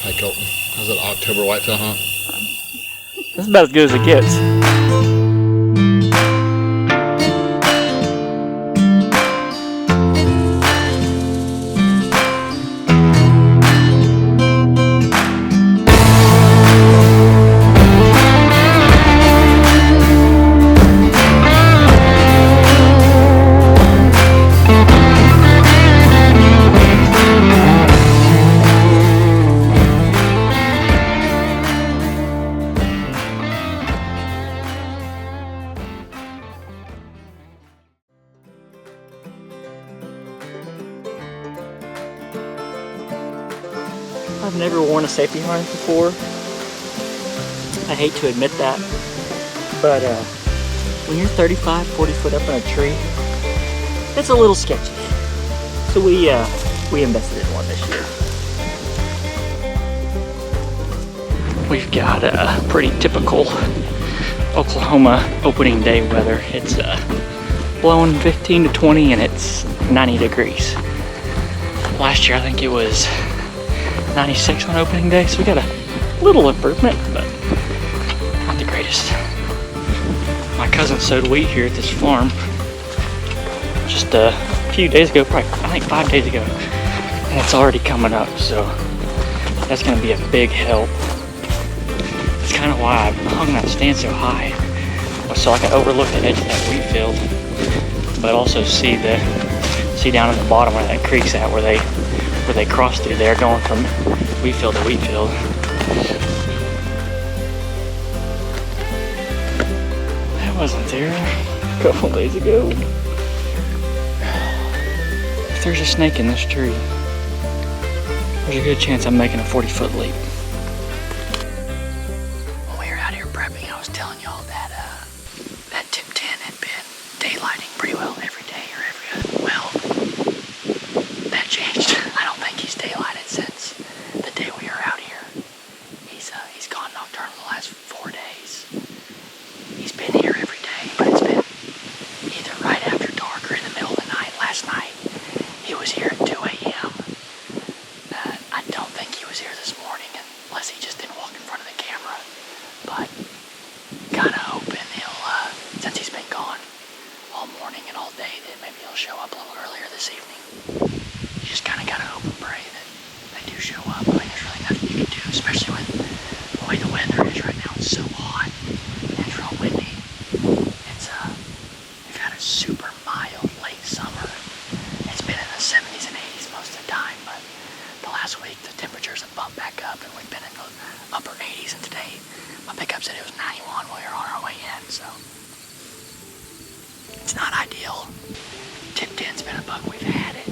Like, how's it, October whitetail hunt? That's about as good as it gets. I've never worn a safety harness before. I hate to admit that, but when you're 35, 40 foot up in a tree, it's a little sketchy. So we invested in one this year. We've got a pretty typical Oklahoma opening day weather. It's blowing 15 to 20 and it's 90 degrees. Last year I think it was 96 on opening day, so we got a little improvement, but not the greatest. My cousin sowed wheat here at this farm just a few days ago, probably I think 5 days ago, and it's already coming up, so that's going to be a big help. It's kind of why I hung that stand so high, so I could overlook the edge of that wheat field, but also see down at the bottom where that creek's at, where they cross through there, going from wheat field to wheat field. That wasn't there a couple days ago. If there's a snake in this tree, there's a good chance I'm making a 40-foot leap. When we were out here prepping, I was telling y'all that that tip 10 had been daylighting pretty well every day or every other. Well, that changed. I don't think he's daylighted since the day we were out here. He's gone nocturnal the last 4 days. He's been here every day, but it's been either right after dark or in the middle of the night. Last night, he was here at 2 a.m. I don't think he was here this morning, unless he just didn't walk in front of the camera. But kinda hoping since he's been gone all morning and all day, that maybe he'll show up a little earlier this evening. You just kind of gotta hope and pray that they do show up. I mean, there's really nothing you can do, especially with the way the weather is right now. It's so hot and it's real windy. We've had a super mild late summer. It's been in the 70s and 80s most of the time, but the last week the temperatures have bumped back up and we've been in the upper 80s, and today my pickup said it was 91 when we were on our way in, so it's not ideal. Tip 10's been a buck we've had it,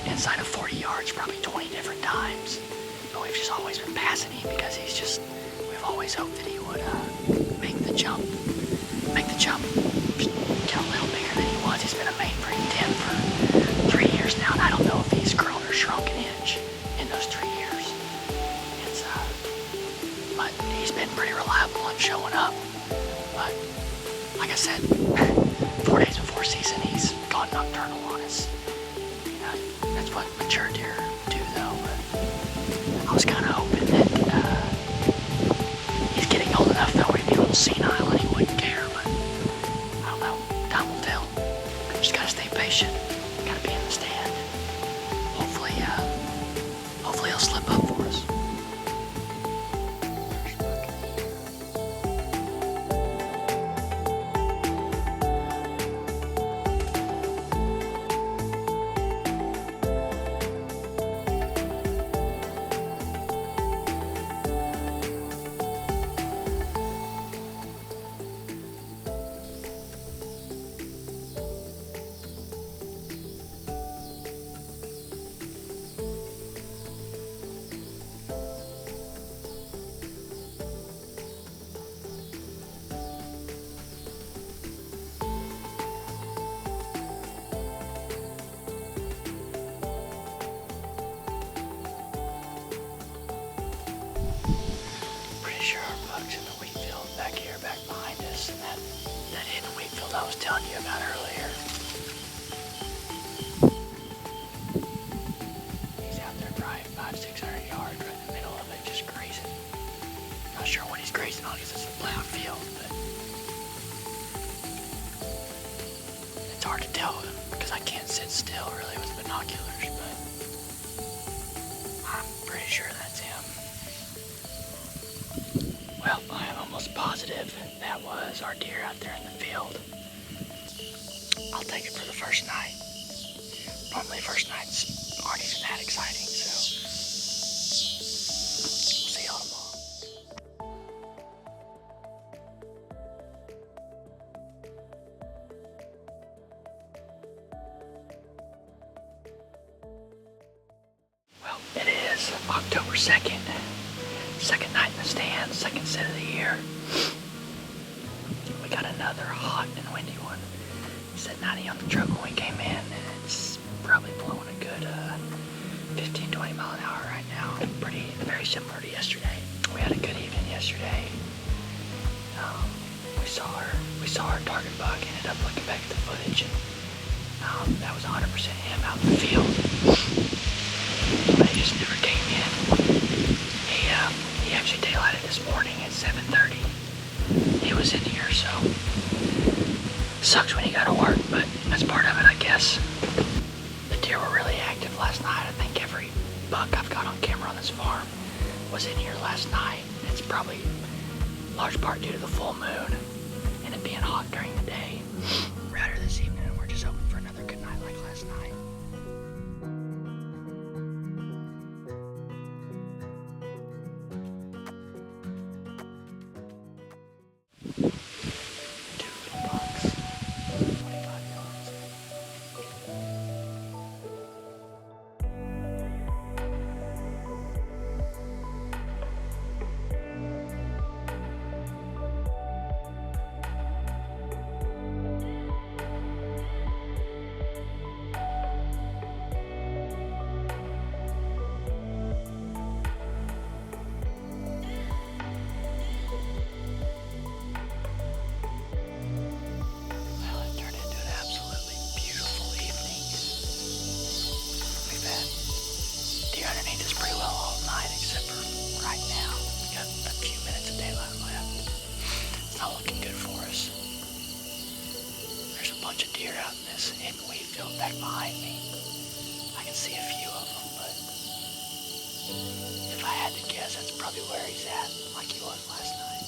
inside of 40 yards probably 20 different times, but we've just always been passing him because we've always hoped that he would make the jump, get a little bigger than he was. He's been a mainframe 10 for 3 years now, and I don't know if he's grown or shrunk an inch in those 3 years. But he's been pretty reliable in showing up. But like I said, 4 days before season, he's gone nocturnal on us. That's what mature deer do, though. But I was kind of hoping that he's getting old enough that he'd be a little senile and he wouldn't care. But I don't know. Time will tell. Just gotta stay patient. Gotta be in the stand. Hopefully he'll slip up for us. I was telling you about earlier. He's out there probably 500-600 yards right field, but it's hard to tell because I can't sit still really with binoculars, but I'm pretty sure that's him. Well, I am almost positive that was our deer out there in the field. I'll take it for the first night. Normally first nights aren't even that exciting, so we'll see y'all tomorrow. Well, it is October 2nd. Second night in the stand, second set of the year. We got another hot and windy one. It said 90 on the truck when we came in, and it's probably blowing a good 15-20 mile an hour right now. Very similar to yesterday. We had a good evening yesterday. We saw our target buck. Ended up looking back at the footage, and that was 100% him out in the field. But he just never came in. He actually daylighted this morning at 7:30. He was in here, so sucks when you gotta work, but that's part of it, I guess. The deer were really active last night. I think every buck I've got on camera on this farm was in here last night. It's probably large part due to the full moon and it being hot during the day. We're out here this evening and we're just hoping for another good night like last night. Back behind me. I can see a few of them, but if I had to guess, that's probably where he's at, like he was last night.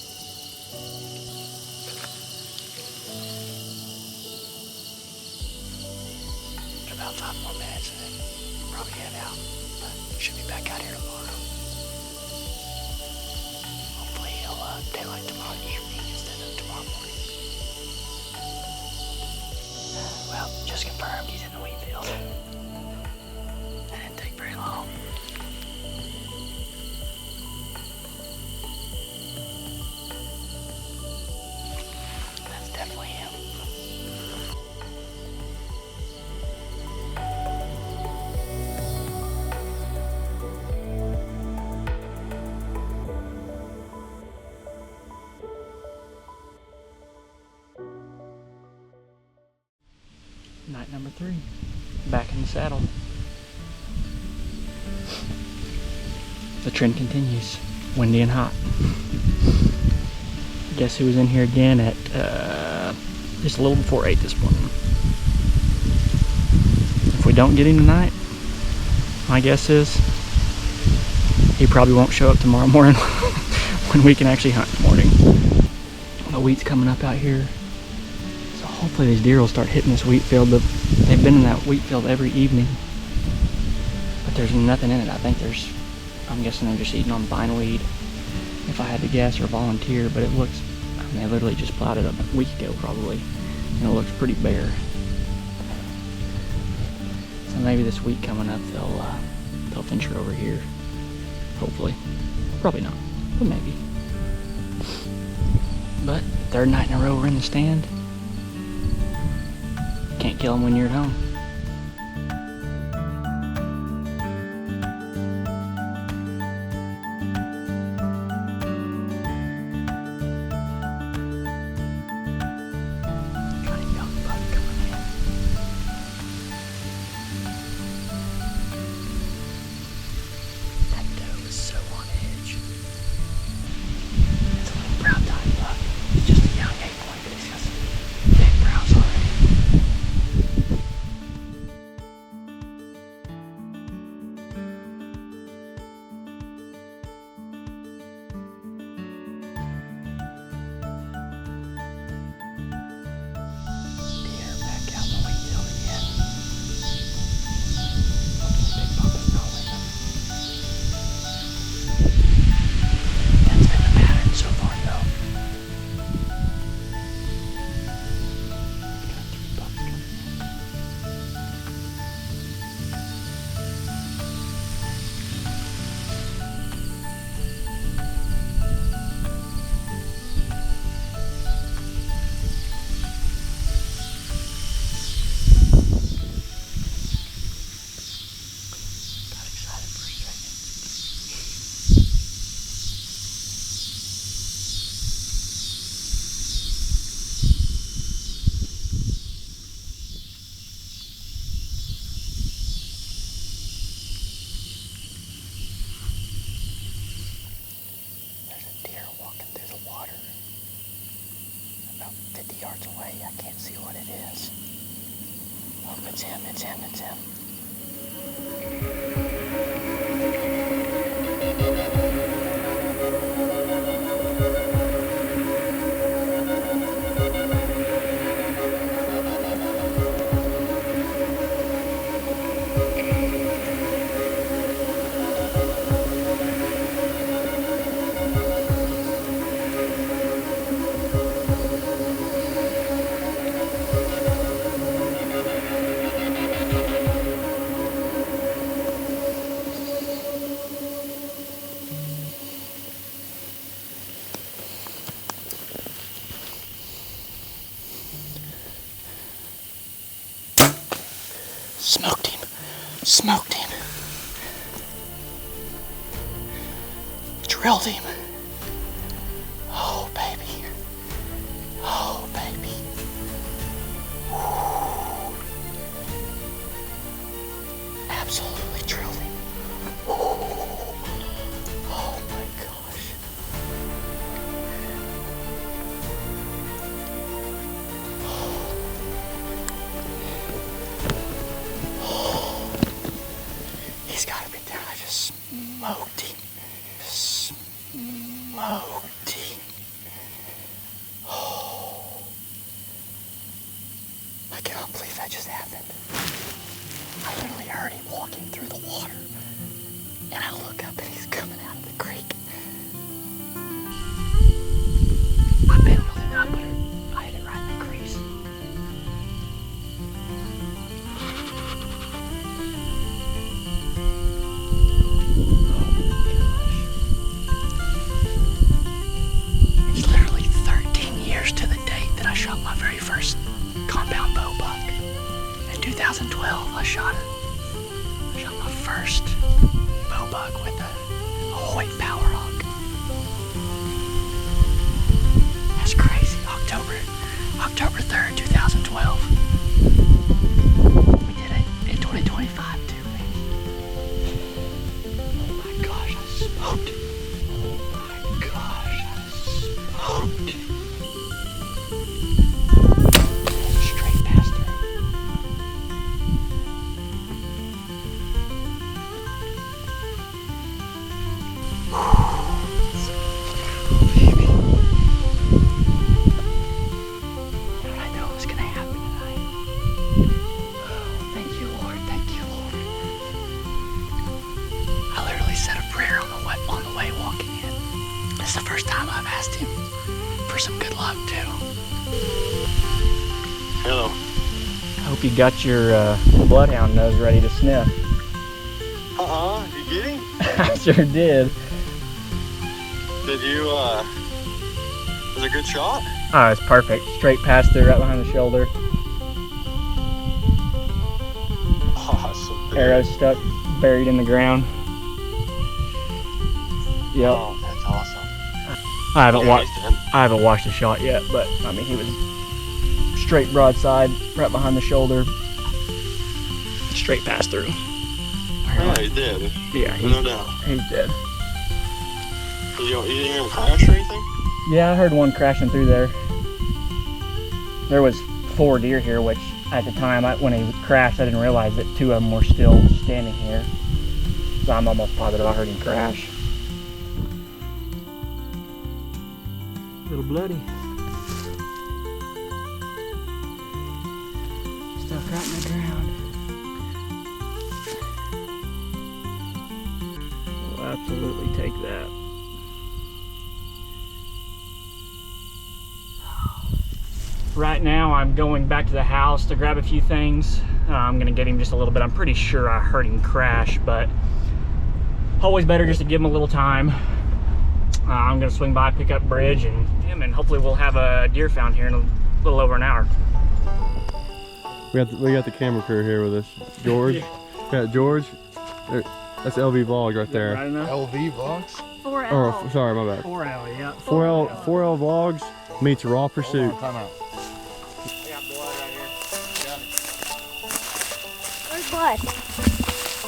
In about 5 more minutes and then probably head out, but should be back out here tomorrow. Hopefully he'll daylight tomorrow evening instead of tomorrow morning. Well, just confirmed he's in the wheat field. That didn't take very long. That's definitely him. Night number 3, back in the saddle. The trend continues, windy and hot. Guess who was in here again at just a little before 8 this morning. If we don't get him tonight, my guess is he probably won't show up tomorrow morning when we can actually hunt in the morning. The wheat's coming up out here. Hopefully these deer will start hitting this wheat field. They've been in that wheat field every evening, but there's nothing in it. I'm guessing they're just eating on bindweed, if I had to guess, or volunteer, but it looks, they literally just plowed it up a week ago probably, and it looks pretty bare. So maybe this week coming up they'll venture over here, hopefully. Probably not, but maybe. But third night in a row we're in the stand. Can't kill them when you're at home. Got a young buck coming in. That doe is so on edge. It's a little brown tine buck. yards away. I can't see what it is. Oh, it's him, it's him, it's him. Smoked him. Smoked him. Drilled him. Oh, baby. Oh, baby. Ooh. Absolutely drilled him. Ooh. Oh, my gosh. He's got to be down. I just smoked him. Smoked him. Oh. I cannot believe that just happened. I literally heard him walking through the water. And I look up and he's coming out of the creek. I bet really not, but I hit it right in the crease. It's literally 13 years to the date that I shot my very first compound bow buck. In 2012, I shot my first bow buck with a Hoyt Power Hawk. That's crazy. October 3rd, 2012. We did it in 2025 too, man. Oh my gosh, I smoked it. Oh my gosh, I smoked it. Straight past her. Baby. How did I know it was gonna happen tonight? Oh, thank you, Lord. Thank you, Lord. I literally said a prayer on the way walking in. This is the first time I've asked him for some good luck too. Hello. I hope you got your bloodhound nose ready to sniff. You get him? I sure did. Did you, was it a good shot? Oh, it's perfect. Straight past her, right behind the shoulder. Awesome. Dude. Arrow stuck, buried in the ground. Yep. Oh, that's awesome. I haven't Yeah, he's done. watched the shot yet, but I mean, he was straight broadside, right behind the shoulder, straight past through. Yeah, he did. Yeah, No doubt. he's dead. You didn't hear him crash or anything? Yeah, I heard one crashing through there. There was 4 deer here, which at the time, when he crashed, I didn't realize that 2 of them were still standing here. So I'm almost positive I heard him crash. Little bloody. Stuck right in the ground. We'll absolutely take that. Right now I'm going back to the house to grab a few things. I'm gonna get him just a little bit. I'm pretty sure I heard him crash, but always better just to give him a little time. I'm gonna swing by, pick up Bridge and him, and hopefully we'll have a deer found here in a little over an hour. We got the camera crew here with us. George. Yeah. We got George. There, that's LV Vlog right there. Right enough? LV Vlogs? 4L. Oh, sorry, my bad. 4L, yeah. 4L Vlogs meets Raw Pursuit. Time out. I got blood right here. Where's blood?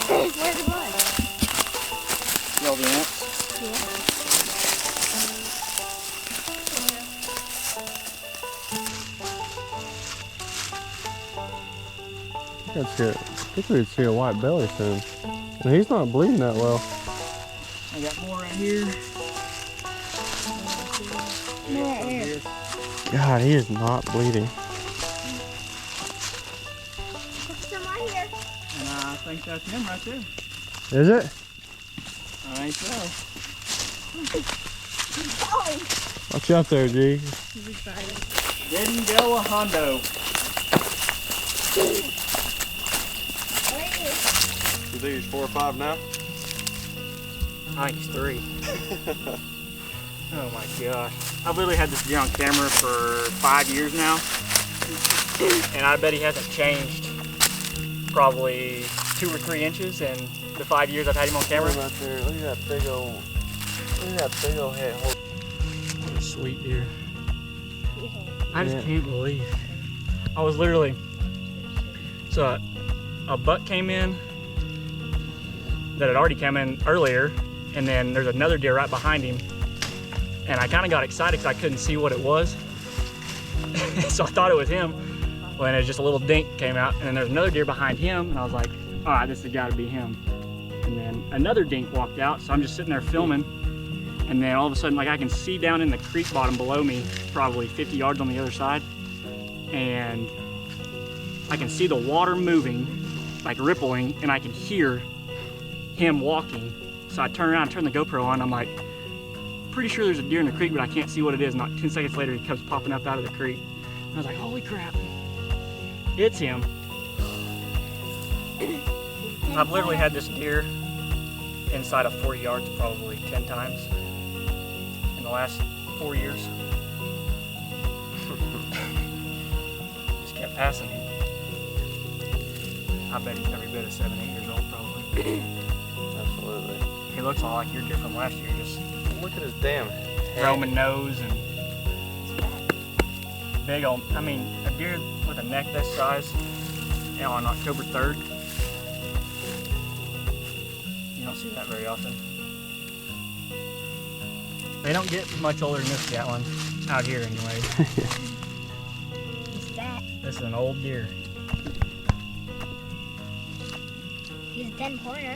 Where's the blood? You all the ants? Yeah. think we'd see a white belly soon. And he's not bleeding that well. I got more right here. More right here. God, he is not bleeding. There's some right here. And I think that's him right there. Is it? I think so. Oh, Watch out there, G. he's excited. Didn't go a hondo. Right here. You think he's 4 or 5 now? I think he's 3. Oh my gosh. I've literally had this deer on camera for 5 years now. And I bet he hasn't changed probably 2 or 3 inches in the 5 years I've had him on camera. Right there. Look at that big old head. What a sweet deer. I just can't believe. I was literally, so a buck came in that had already come in earlier, and then there's another deer right behind him. And I kind of got excited because I couldn't see what it was. So I thought it was him. When it was just a little dink came out, and then there's another deer behind him, and I was like, all right, this has got to be him. And then another dink walked out, so I'm just sitting there filming, and then all of a sudden, like, I can see down in the creek bottom below me, probably 50 yards on the other side, and I can see the water moving, like rippling, and I can hear him walking. So I turn around, turn the GoPro on, I'm like, pretty sure there's a deer in the creek, but I can't see what it is. And like 10 seconds later, he comes popping up out of the creek. And I was like, holy crap, it's him. I've literally had this deer inside of 40 yards probably 10 times in the last 4 years. Just kept passing him. I bet he's every bit of 7, 8 years old probably. Absolutely. He looks a lot like your deer from last year, just Look at his damn head. Roman nose and big old, I mean, a deer with a neck this size, you know, on October 3rd, you don't see that very often. They don't get much older than this cat one, out here anyway. What's that? This is an old deer. He's a 10-pointer.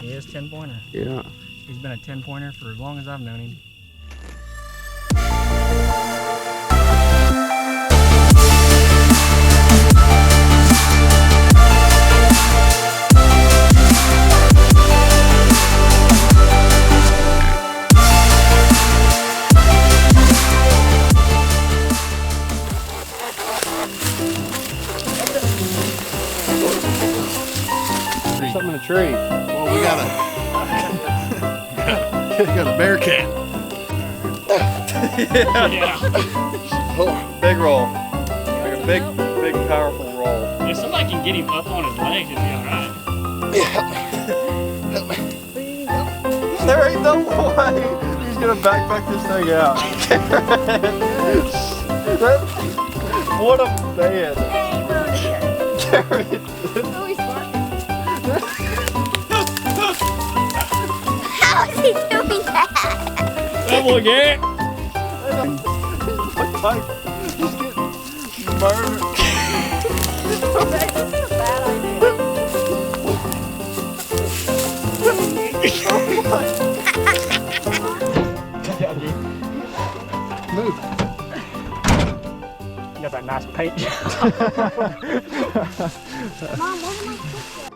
He is 10-pointer. Yeah. He's been a 10-pointer for as long as I've known him. There's something in a tree. Well, we got a bear cat. Yeah. Oh, big roll. Like a big, powerful roll. If somebody can get him up on his legs, it'd be alright. There ain't no way. He's gonna backpack this thing out. What a man. Hey, little deer. Oh, he's barking. How is he doing that? Double again. Like, he's getting murdered. This is a bad idea. Move. You got that nice paint job. Mom, what am I supposed to?